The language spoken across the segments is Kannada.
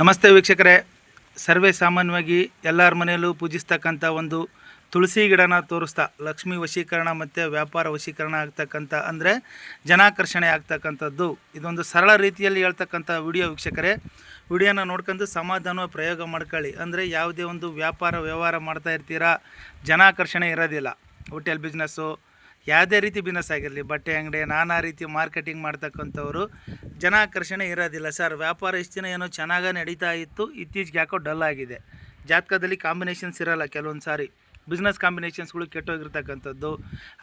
ನಮಸ್ತೆ ವೀಕ್ಷಕರೇ. ಸರ್ವೇ ಸಾಮಾನ್ಯವಾಗಿ ಎಲ್ಲರ ಮನೆಯಲ್ಲೂ ಪೂಜಿಸ್ತಕ್ಕಂಥ ಒಂದು ತುಳಸಿ ಗಿಡನ ತೋರಿಸ್ತಾ ಲಕ್ಷ್ಮಿ ವಶೀಕರಣ ಮತ್ತು ವ್ಯಾಪಾರ ವಶೀಕರಣ ಆಗ್ತಕ್ಕಂಥ ಅಂದರೆ ಜನಾಕರ್ಷಣೆ ಆಗ್ತಕ್ಕಂಥದ್ದು ಇದೊಂದು ಸರಳ ರೀತಿಯಲ್ಲಿ ಹೇಳ್ತಕ್ಕಂಥ ವಿಡಿಯೋ ವೀಕ್ಷಕರೇ. ವಿಡಿಯೋನ ನೋಡ್ಕೊಂಡು ಸಮಾಧಾನ ಪ್ರಯೋಗ ಮಾಡ್ಕೊಳ್ಳಿ. ಅಂದರೆ ಯಾವುದೇ ಒಂದು ವ್ಯವಹಾರ ಮಾಡ್ತಾ ಇರ್ತೀರಾ, ಜನಾಕರ್ಷಣೆ ಇರೋದಿಲ್ಲ. ಹೋಟೆಲ್ ಬಿಸ್ನೆಸ್ಸು, ಯಾವುದೇ ರೀತಿ ಬಿಸ್ನೆಸ್ ಆಗಿರಲಿ, ಬಟ್ಟೆ ಅಂಗಡಿ, ನಾನಾ ರೀತಿ ಮಾರ್ಕೆಟಿಂಗ್ ಮಾಡ್ತಕ್ಕಂಥವ್ರು ಜನಾಕರ್ಷಣೆ ಇರೋದಿಲ್ಲ. ಸರ್ ವ್ಯಾಪಾರ ಇಷ್ಟು ದಿನ ಏನೋ ಚೆನ್ನಾಗಿ ನಡೀತಾ ಇತ್ತು, ಇತ್ತೀಚೆಗೆ ಯಾಕೋ ಡಲ್ ಆಗಿದೆ. ಜಾತಕದಲ್ಲಿ ಕಾಂಬಿನೇಷನ್ಸ್ ಇರೋಲ್ಲ, ಕೆಲವೊಂದು ಸಾರಿ ಬಿಸ್ನೆಸ್ ಕಾಂಬಿನೇಷನ್ಸ್ಗಳು ಕೆಟ್ಟೋಗಿರ್ತಕ್ಕಂಥದ್ದು,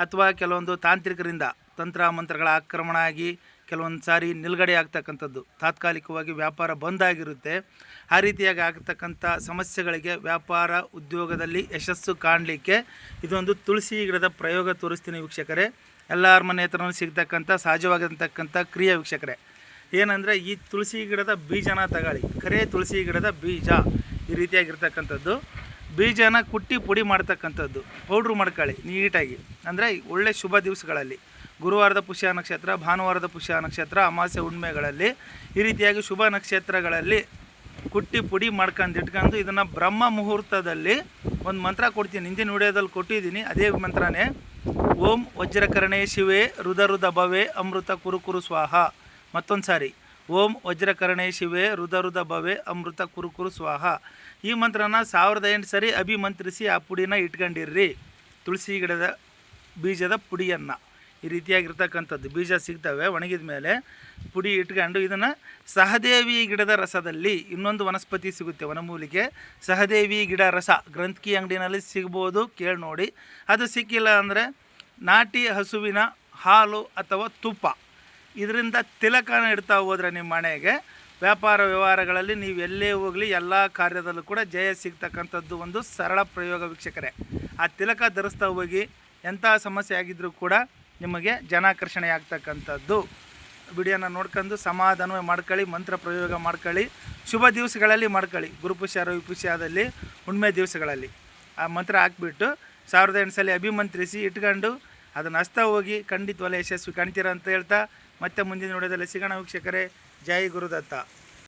ಅಥವಾ ಕೆಲವೊಂದು ತಾಂತ್ರಿಕರಿಂದ ತಂತ್ರ ಮಂತ್ರಗಳ ಆಕ್ರಮಣ ಆಗಿ ಕೆಲವೊಂದು ಸಾರಿ ನಿಲುಗಡೆ ಆಗ್ತಕ್ಕಂಥದ್ದು, ತಾತ್ಕಾಲಿಕವಾಗಿ ವ್ಯಾಪಾರ ಬಂದಾಗಿರುತ್ತೆ. ಆ ರೀತಿಯಾಗಿ ಆಗ್ತಕ್ಕಂಥ ಸಮಸ್ಯೆಗಳಿಗೆ ವ್ಯಾಪಾರ ಉದ್ಯೋಗದಲ್ಲಿ ಯಶಸ್ಸು ಕಾಣಲಿಕ್ಕೆ ಇದೊಂದು ತುಳಸಿ ಗಿಡದ ಪ್ರಯೋಗ ತೋರಿಸ್ತೀನಿ ವೀಕ್ಷಕರೇ. ಎಲ್ಲರ ಮನೆ ಹತ್ರನೂ ಸಿಗ್ತಕ್ಕಂಥ ಸಹಜವಾಗಿರ್ತಕ್ಕಂಥ ಕ್ರಿಯೆ ವೀಕ್ಷಕರೇ. ಏನಂದರೆ ಈ ತುಳಸಿ ಗಿಡದ ಬೀಜನ ತಗೊಳ್ಳಿ. ಕರೆ ತುಳಸಿ ಗಿಡದ ಬೀಜ ಈ ರೀತಿಯಾಗಿರ್ತಕ್ಕಂಥದ್ದು. ಬೀಜನ ಕುಟ್ಟಿ ಪುಡಿ ಮಾಡ್ತಕ್ಕಂಥದ್ದು, ಪೌಡ್ರು ಮಾಡ್ಕೊಳ್ಳಿ ನೀಟಾಗಿ. ಅಂದರೆ ಒಳ್ಳೆ ಶುಭ ದಿವಸಗಳಲ್ಲಿ, ಗುರುವಾರದ ಪುಷ್ಯ ನಕ್ಷತ್ರ, ಭಾನುವಾರದ ಪುಷ್ಯ ನಕ್ಷತ್ರ, ಅಮಾವಾಸ್ಯೆ ಹುಣ್ಮೆಗಳಲ್ಲಿ ಈ ರೀತಿಯಾಗಿ ಶುಭ ನಕ್ಷತ್ರಗಳಲ್ಲಿ ಕುಟ್ಟಿ ಪುಡಿ ಮಾಡ್ಕೊಂಡು ಇಟ್ಕೊಂಡು ಇದನ್ನು ಬ್ರಹ್ಮ ಮುಹೂರ್ತದಲ್ಲಿ ಒಂದು ಮಂತ್ರ ಕೊಡ್ತೀನಿ. ಹಿಂದಿನ ವಿಡಿಯೋದಲ್ಲಿ ಕೊಟ್ಟಿದ್ದೀನಿ, ಅದೇ ಮಂತ್ರನೇ. ಓಂ ವಜ್ರಕರಣೆ ಶಿವೆ ರುದ ಭವೆ ಅಮೃತ ಕುರು ಸ್ವಾಹ. ಮತ್ತೊಂದು ಸಾರಿ, ಓಂ ವಜ್ರಕರಣೆ ಶಿವೆ ರುದ ಭವೆ ಅಮೃತ ಕುರು ಸ್ವಾಹ. ಈ ಮಂತ್ರನ 1008 ಸರಿ ಅಭಿಮಂತ್ರಿಸಿ ಆ ಪುಡಿನ ಇಟ್ಕೊಂಡಿರ್ರಿ. ತುಳಸಿ ಗಿಡದ ಬೀಜದ ಪುಡಿಯನ್ನು ಈ ರೀತಿಯಾಗಿರ್ತಕ್ಕಂಥದ್ದು ಬೀಜ ಸಿಗ್ತವೆ ಒಣಗಿದ ಮೇಲೆ, ಪುಡಿ ಇಟ್ಕೊಂಡು ಇದನ್ನು ಸಹದೇವಿ ಗಿಡದ ರಸದಲ್ಲಿ, ಇನ್ನೊಂದು ವನಸ್ಪತಿ ಸಿಗುತ್ತೆ ವನಮೂಲಿಕೆ, ಸಹದೇವಿ ಗಿಡ ರಸ ಗ್ರಂಥಿ ಅಂಗಡಿನಲ್ಲಿ ಸಿಗ್ಬೋದು, ಕೇಳಿ ನೋಡಿ. ಅದು ಸಿಕ್ಕಿಲ್ಲ ಅಂದರೆ ನಾಟಿ ಹಸುವಿನ ಹಾಲು ಅಥವಾ ತುಪ್ಪ, ಇದರಿಂದ ತಿಲಕನ ಇಡ್ತಾ ಹೋದರೆ ನಿಮ್ಮ ಮನೆಗೆ ವ್ಯವಹಾರಗಳಲ್ಲಿ ನೀವು ಎಲ್ಲೇ ಹೋಗಲಿ ಎಲ್ಲ ಕಾರ್ಯದಲ್ಲೂ ಕೂಡ ಜಯ ಸಿಗ್ತಕ್ಕಂಥದ್ದು ಒಂದು ಸರಳ ಪ್ರಯೋಗ ವೀಕ್ಷಕರೇ. ಆ ತಿಲಕ ಧರಿಸ್ತಾ ಹೋಗಿ ಎಂಥ ಸಮಸ್ಯೆ ಆಗಿದ್ದರೂ ಕೂಡ ನಿಮಗೆ ಜನಾಕರ್ಷಣೆ ಆಗ್ತಕ್ಕಂಥದ್ದು. ವಿಡಿಯೋನ ನೋಡ್ಕೊಂಡು ಸಮಾಧಾನ ಮಾಡ್ಕೊಳ್ಳಿ, ಮಂತ್ರ ಪ್ರಯೋಗ ಮಾಡ್ಕೊಳ್ಳಿ. ಶುಭ ದಿವಸಗಳಲ್ಲಿ ಮಾಡ್ಕೊಳ್ಳಿ, ಗುರುಪುಷ್ಯ ರವಿಪುಷ್ಯದಲ್ಲಿ ಹುಣ್ಮೆ ದಿವಸಗಳಲ್ಲಿ ಆ ಮಂತ್ರ ಹಾಕ್ಬಿಟ್ಟು 1008 ಸಲ ಅಭಿಮಂತ್ರಿಸಿ ಇಟ್ಕೊಂಡು ಅದನ್ನು ಹಸ್ತಾ ಹೋಗಿ ಖಂಡಿತವಲ್ಲ ಯಶಸ್ವಿ ಕಾಣ್ತೀರ ಅಂತ ಹೇಳ್ತಾ ಮತ್ತೆ ಮುಂದಿನ ವಿಡಿಯೋದಲ್ಲಿ ಸಿಗೋಣ ವೀಕ್ಷಕರೇ. ಜೈ ಗುರುದತ್ತ.